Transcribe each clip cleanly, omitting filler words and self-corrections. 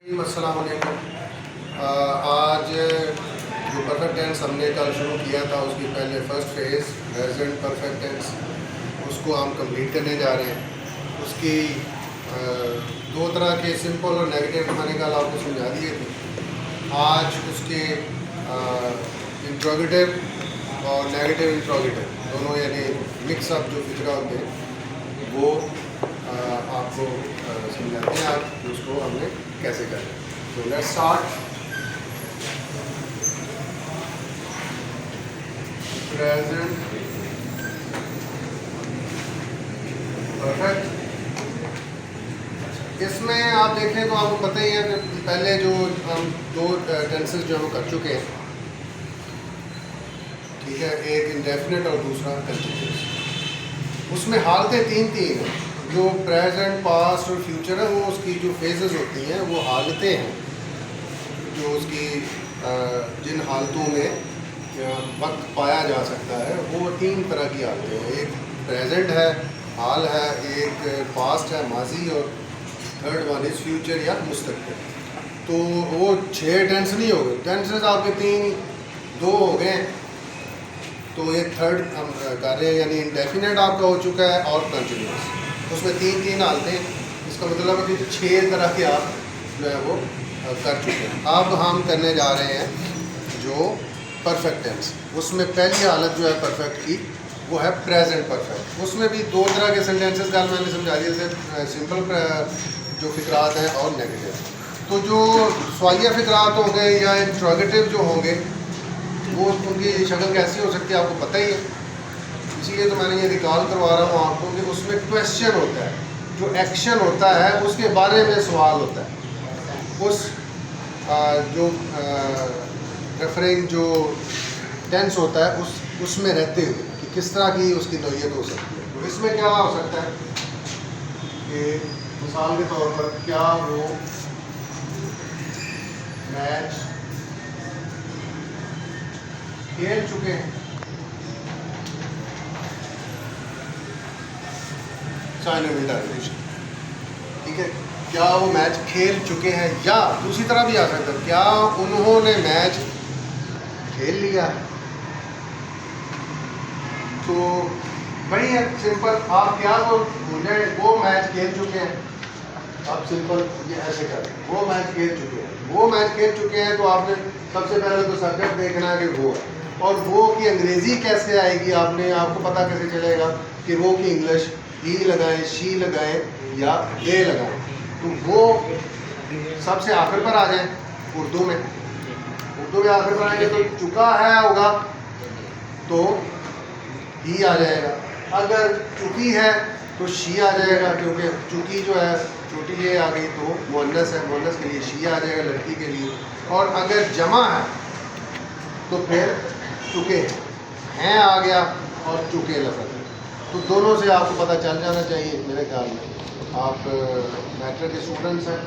अस्सलाम वालेकुम। आज जो परफेक्ट टेंस हमने कल शुरू किया था उसकी पहले first phase present perfect tense उसको हम कंप्लीट करने जा रहे हैं। उसकी दो तरह के सिंपल और नेगेटिव मैंने कल आपको समझा दिए थे। आज उसके इंट्रोगेटिव और नेगेटिव इंट्रोगेटिव दोनों यानी मिक्सअप जो फिक्रा होते हैं वो आपको समझाते हैं आप उसको हमने कैसे करना है। तो लेट्स स्टार्ट। प्रेजेंट परफेक्ट, इसमें आप देखें तो आपको पता ही है कि पहले जो हम दो टेंसेस जो हम कर चुके हैं, ठीक है, एक इंडेफिनिट और दूसरा कंटीन्यूअस। उसमें हालतें तीन हैं। जो प्रेजेंट पास्ट और फ्यूचर है वो उसकी जो फेजेस होती हैं वो हालतें हैं जो उसकी जिन हालतों में वक्त पाया जा सकता है वो तीन तरह की हालतें हैं। एक प्रेजेंट है, हाल है, एक पास्ट है, माजी, और थर्ड वन इज़ फ्यूचर या मुस्तकबिल। तो वो 6 टेंस नहीं हो गए, टेंसेस आपके दो हो गए। तो एक थर्ड हम कर रहे हैं यानी इंडेफिनेट आपका हो चुका है और कंटिन्यूस, उसमें तीन हालतें। इसका मतलब है कि 6 तरह के आप जो है वो कर चुके हैं। अब हम करने जा रहे हैं जो परफेक्ट टेंस। उसमें पहली हालत जो है परफेक्ट की वो है प्रेजेंट परफेक्ट। उसमें भी दो तरह के सेंटेंसेस कल मैंने समझा दिए थे, सिंपल जो फिक्रात हैं और नेगेटिव। तो जो सवालिया फिक्रात होंगे या इंट्रोगेटिव जो होंगे वो उनकी शक्ल कैसी हो सकती है आपको पता ही है, इसीलिए तो मैंने ये रिकॉल करवा रहा हूँ आपको कि उसमें क्वेश्चन होता है, जो एक्शन होता है उसके बारे में सवाल होता है। उस जो रेफरिंग जो टेंस होता है उसमें रहते हुए कि किस तरह की उसकी नौइयत हो सकती है। तो इसमें क्या हो सकता है कि मिसाल के तौर पर क्या वो मैच खेल चुके हैं, ठीक है, क्या वो मैच खेल चुके हैं। या दूसरी तरह भी आ सकता है, क्या उन्होंने मैच खेल लिया है। तो वही है सिंपल, आप क्या को बोले वो मैच खेल चुके हैं, आप सिंपल ये ऐसे करें वो मैच खेल चुके हैं। वो मैच खेल चुके हैं तो आपने सबसे पहले तो सब्जेक्ट देखना है कि वो है, और वो की अंग्रेज़ी कैसे आएगी आपको पता कैसे चलेगा कि वो की इंग्लिश ही लगाएं, शी लगाएं या दे लगाएं। तो वो सबसे आखिर पर आ जाए उर्दू में आखिर पर आएंगे तो चुका है होगा तो ही आ जाएगा, अगर चुकी है तो शी आ जाएगा, क्योंकि चुकी जो है छोटी ये आ गई तो मुअन्नस है, मुअन्नस के लिए शी आ जाएगा लड़की के लिए। और अगर जमा है तो फिर चुके हैं आ गया और चुके लफ्ज़। तो दोनों से आपको पता चल जाना चाहिए मेरे ख्याल में। आप मैट्रिक के स्टूडेंट्स हैं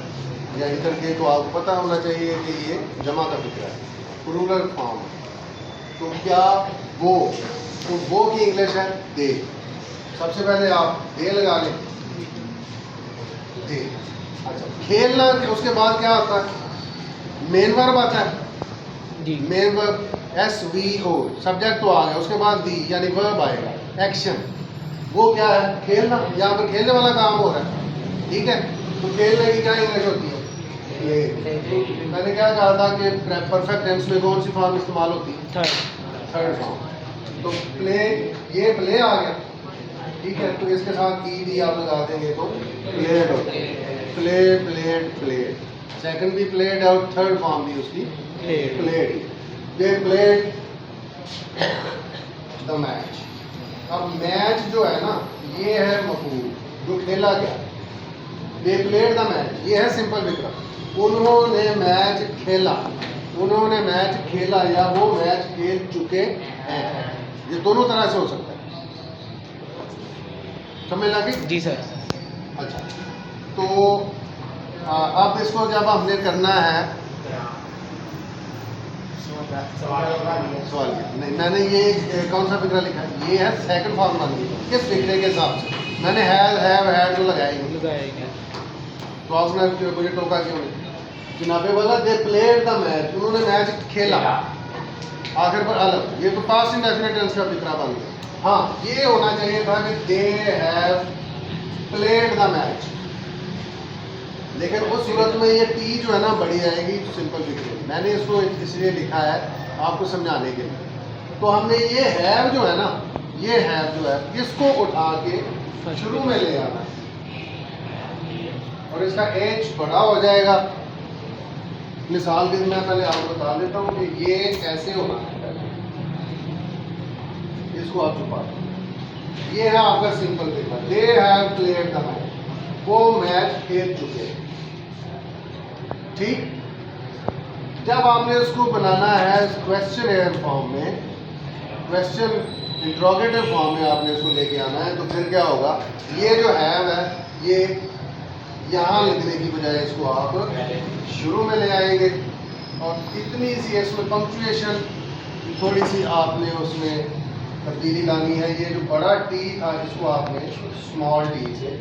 या इंटर के, तो आपको पता होना चाहिए कि ये जमा का फिक्र है, प्लूरल फॉर्म। तो क्या वो, तो वो की इंग्लिश है दे। सबसे पहले आप दे लगा लें, दे। अच्छा, खेलना उसके बाद क्या आता है, मेन वर्ब आता है। मेन वर्ब SVO, सब्जेक्ट तो आ गया, उसके बाद दी यानी वर्ब आएगा, एक्शन। वो क्या है, खेलना। यहाँ पर खेलने वाला काम हो रहा है, ठीक है। तो खेलने की क्या इंग्लिश होती है, ये मैंने क्या कहा था कि परफेक्ट टेंस में कौन सी फॉर्म इस्तेमाल होती है, थर्ड फॉर्म। तो प्ले, ये प्ले आ गया, ठीक है। तो इसके साथ ईडी आप लगा देंगे तो प्लेड होता है, प्ले प्लेड प्लेड। सेकंड भी प्लेड और थर्ड फॉर्म भी उसकी played. They played the match. अब मैच जो है ना ये है मफूल, जो खेला गया। दे प्लेड द मैच, ये है सिंपल फिक्रा, उन्होंने मैच खेला, उन्होंने मैच खेला या वो मैच खेल चुके हैं। ये दोनों तरह से हो सकता है, समझ लगी जी सर। अच्छा, तो अब इसको जब हमने करना है सवाल नहीं, मैंने ये कौन सा फिक्रा लिखा है, ये है सेकंड फॉर्म बन गई किस फिक्रे के हिसाब से। मैंने हैव हैड तो लगाएंगे, तो आपने मुझे टोका क्यों नहीं, जनाबे वाला दे प्लेड द मैच, उन्होंने मैच खेला आखिर पर अलग, ये तो पास्ट इंडेफिनिट टेंस का फिक्रा बन गया। हाँ ये होना चाहिए था कि they have played the match, लेकिन उस सूरत में ये टी जो है ना बड़ी आएगी सिंपल फिक्र। मैंने इसको इसलिए लिखा है आपको समझाने के लिए। तो हमने ये हैव जो है ना, ये हैव जो है इसको उठा के शुरू में ले आना और इसका एज बड़ा हो जाएगा। मिसाल के लिए मैं पहले आपको बता देता हूँ कि ये कैसे होना है। इसको आप छुपा दो। ये है आपका simple paper, they have played the match, वो मैच खेल चुके हैं। ठीक, जब आपने उसको बनाना है क्वेश्चन फॉर्म में, क्वेश्चन इंट्रोगेटिव फॉर्म में आपने इसको लेके आना है, तो फिर क्या होगा, ये जो हैव है ये यहाँ लिखने की बजाय इसको आप शुरू में ले आएंगे और इतनी सी इसमें पंक्चुएशन थोड़ी सी आपने उसमें तब्दीली लानी है। ये जो बड़ा टी था इसको आपने स्मॉल टी से,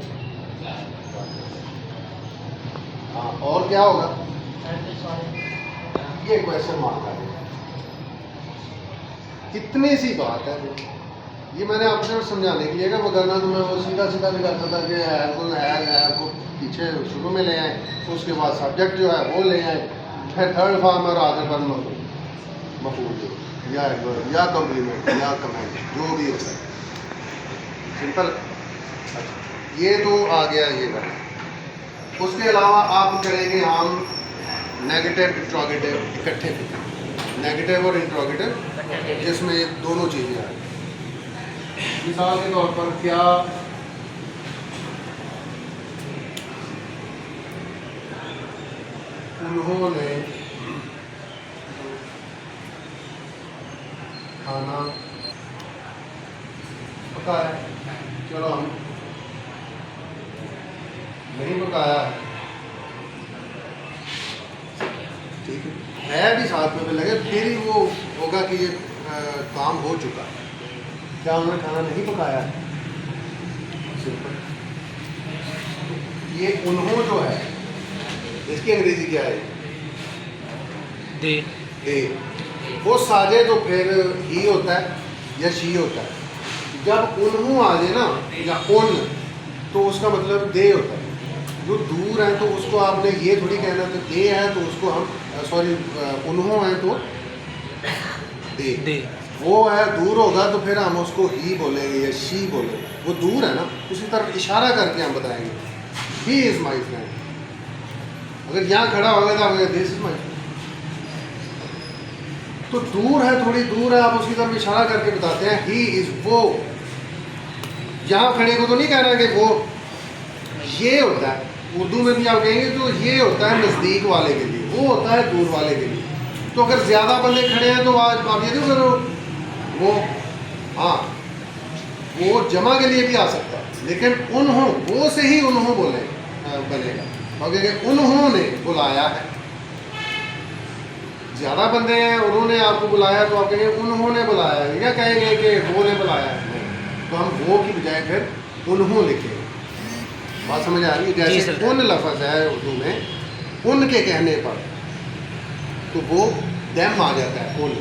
हाँ और क्या होगा, ये क्वेश्चन मार्क आ जाएगा। इतनी सी बात है, ये मैंने आपसे समझाने के लिए कि वरना तो मैं वो सीधा सीधा भी करता था कि हैव को पीछे शुरू में ले आए, उसके बाद सब्जेक्ट जो है वो ले आए, फिर थर्ड फॉर्म और आगे पर मफूल या कम्प्लीमेंट या कमेंट जो भी होता है सिंपल। ये तो आ गया ये बात। उसके अलावा आप करेंगे हम नेगेटिव इंट्रोगेटिव इकट्ठे, नेगेटिव और इंट्रोगेटिव जिसमें दोनों चीज़ें आए। मिसाल के तौर पर क्या उन्होंने खाना पकाया, चलो हम नहीं पकाया है, ठीक है भी साथ में लगे, फिर ही वो होगा कि ये काम हो चुका है। क्या उन्होंने खाना नहीं पकाया है, सिंपल। ये उन्हों जो है इसकी अंग्रेजी क्या है, दे, दे। वो साजे तो फिर ही होता है या शी होता है। जब उन्हों आ जाए ना या उन, तो उसका मतलब दे होता है। जो दूर है तो उसको आपने ये थोड़ी कहना तो दे है तो उसको हम सॉरी उन्हों है तो दे। वो है दूर होगा तो फिर हम उसको ही बोलेंगे या शी बोलेंगे। वो दूर है ना, उसी तरफ इशारा करके हम बताएंगे ही इज़ माई फ्रेंड। अगर यहाँ खड़ा होगा तो आप दिस इज माई फ्रेंड, तो दूर है, थोड़ी दूर है, आप उसकी तरफ इशारा करके बताते हैं ही इज़ वो। यहाँ खड़े को तो नहीं कहना कि वो, ये होता है उर्दू में भी आप कहेंगे तो ये होता है नज़दीक वाले के लिए, वो होता है दूर वाले के लिए। तो अगर ज़्यादा बंदे खड़े हैं तो आज आप ये नहीं करो वो, हाँ वो जमा के लिए भी आ सकता है, लेकिन उन्हों वो से ही उन्हों बोले बनेगा, क्योंकि उन्होंने बुलाया है। ज़्यादा बंदे हैं, उन्होंने आपको बुलाया तो आप कहेंगे उन्होंने बुलाया है, या कहेंगे कि वो ने बुलाया है। तो हम वो की बजाय फिर उन्हों लिखेंगे। बात समझ आ रही है? जैसे उन लफ्ज़ है उर्दू में, उनके कहने पर तो वो दैम आ जाता है उन,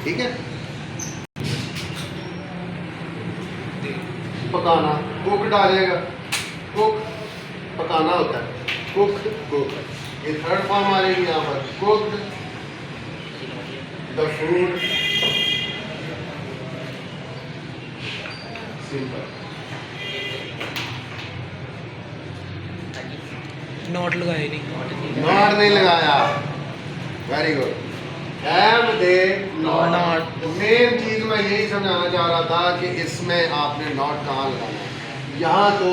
ठीक है। पकाना कुक आ जाएगा, कुक पकाना होता है, कुक कुक। ये थर्ड फॉर्म आ जाएगी यहाँ पर, cooked the food, simple. Not लगाया नहीं, नॉट नहीं लगाया, very good. Have they not. Main चीज़ मैं यही समझाना चाह रहा था कि इसमें आपने नॉट कहाँ लगाना है। यहाँ तो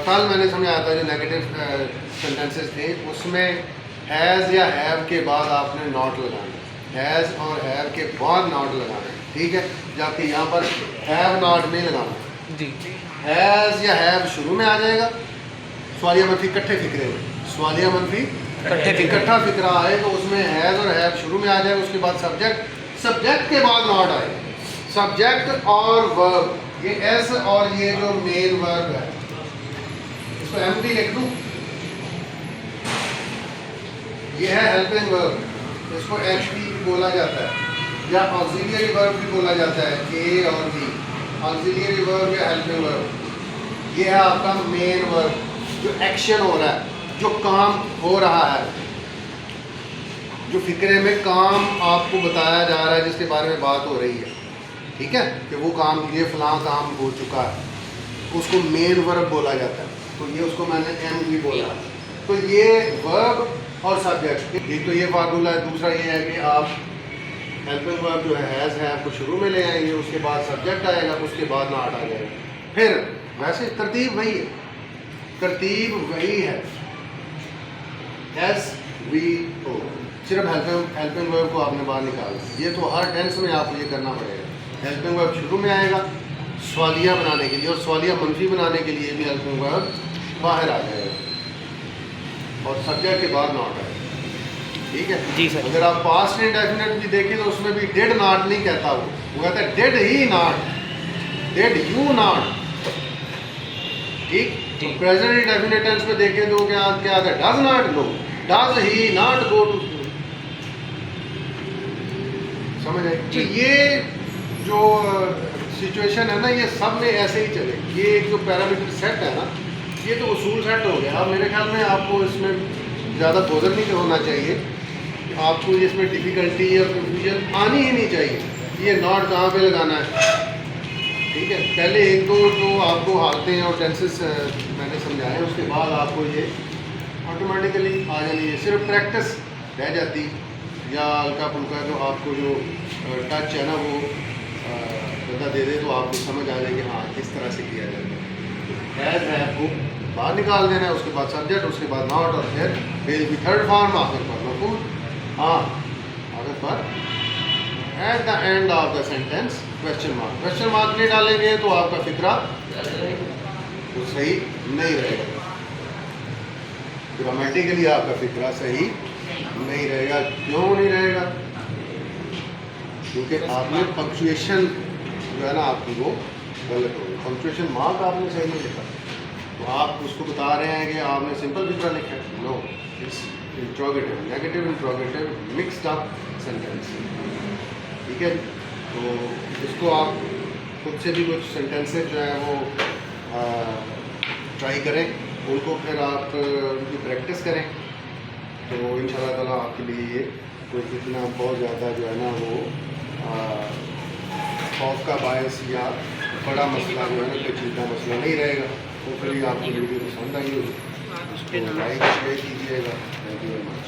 कल मैंने समझाया था जो नेगेटिव सेंटेंसेस थे उसमें हैज़ या हैव के बाद आपने नॉट लगाना है, हैज़ और हैव के बाद नॉट लगाना है, ठीक है। जबकि यहाँ पर हैव नॉट नहीं लगाना जी। हैज़ या हैव शुरू में आ जाएगा, सवालिया मनफी इकट्ठे फिक्रे में, सवालिया मनफी इकट्ठा फिक्रा आए तो उसमें हैज़ और हैव शुरू में आ जाएगा। उसके बाद सब्जेक्ट, सब्जेक्ट के बाद नॉट आएगा, सब्जेक्ट और वर्ब, ये एस और ये जो मेन वर्ब है इसको एम भी लिख दूँ, ये है हेल्पिंग वर्ब, इसको एचपी बोला जाता है या ऑक्सिलियरी वर्ब भी बोला जाता है, ए और बी, ऑक्सिलियरी वर्ब या हेल्पिंग वर्ब। ये है आपका मेन वर्ब, जो एक्शन हो रहा है, जो काम हो रहा है, जो फिक्रे में काम आपको बताया जा रहा है, जिसके बारे में बात हो रही है, ठीक है, कि वो काम, ये फलां काम हो चुका है, उसको मेन वर्ब बोला जाता है। तो ये उसको मैंने एम भी बोला। तो ये वर्ब और सब्जेक्ट, एक तो ये फार्मूला है, दूसरा ये है कि आप हेल्पिंग वर्ब जो है हैज़ है आपको शुरू में ले आएंगे, उसके बाद सब्जेक्ट आएगा, उसके बाद नॉट आ जाएगा। फिर वैसे तरतीब वही है, तरतीब वही है, एस वी ओ, सिर्फ हेल्पिंग वर्ब को आपने बाहर निकालना। ये तो हर टेंस में आपको ये करना पड़ेगा। हेल्पिंग वर्ब शुरू में आएगा सवालिया बनाने के लिए, और सवालिया मनफी बनाने के लिए भी हेल्पिंग वर्ब बाहर आ जाएगा, और सब्जेक्ट के बाद नॉट आएगा। ठीक है जी सर। अगर आप पास्ट इंडेफिनिट भी देखें तो उसमें भी डिड नॉट नहीं कहता, वो कहता है did he not, did you not. ठीक। प्रेजेंट इंडेफिनिट टेंस में देखें तो क्या क्या आता है, does not go, does he not go to school. समझ आए? तो ये जो सिचुएशन है ना, ये सब में ऐसे ही चले। ये एक जो पैरामीटर सेट है ना, ये तो उसूल सेट हो गया। अब मेरे ख्याल में आपको इसमें ज़्यादा बोझल नहीं होना चाहिए, आपको इसमें डिफ़िकल्टी या कंफ्यूजन आनी ही नहीं चाहिए। ये नॉट कहाँ पे लगाना है, ठीक है। पहले एक दो जो आपको हालतें और टेंसेस मैंने समझाए, उसके बाद आपको ये ऑटोमेटिकली आ जानी है। सिर्फ प्रैक्टिस रह जाती, या हल्का फुल्का जो आपको जो टच है ना, वो बता दे दे तो आपको समझ आ जाए कि हाँ किस तरह से किया जाता है। हैज़ है आपको बाहर निकाल देना है, उसके बाद सब्जेक्ट, उसके बाद नॉट, और फिर विल बी थर्ड फॉर्म, आखिर पर मफूल। हाँ, आखिर पर at the end of the sentence question mark. Question mark नहीं डालेंगे तो आपका फिक्रा तो सही नहीं रहेगा, ग्रामेटिकली आपका फिक्रा सही नहीं रहेगा। क्यों नहीं रहेगा? क्योंकि आपने पंक्चुएशन जो है ना आपकी वो गलत होगी, पंक्चुएशन मार्क आपने सही नहीं लिखा। तो आप उसको बता रहे हैं कि आपने सिंपल फिक्रा लिखा है। No, it's interrogative, negative interrogative mixed up sentence. ठीक है, तो इसको आप खुद से भी कुछ सेंटेंसेस जो है वो ट्राई करें, उनको फिर आप उनकी प्रैक्टिस करें, तो इंशाल्लाह ताला आपके लिए ये कोई इतना बहुत ज़्यादा जो है ना वो खौफ का बायस या बड़ा मसला जो है ना, कोई चिंता मसला नहीं रहेगा। तो फिर आपको वीडियो पसंद आई हो तो लाइक शेयर कीजिएगा। Thank you very much.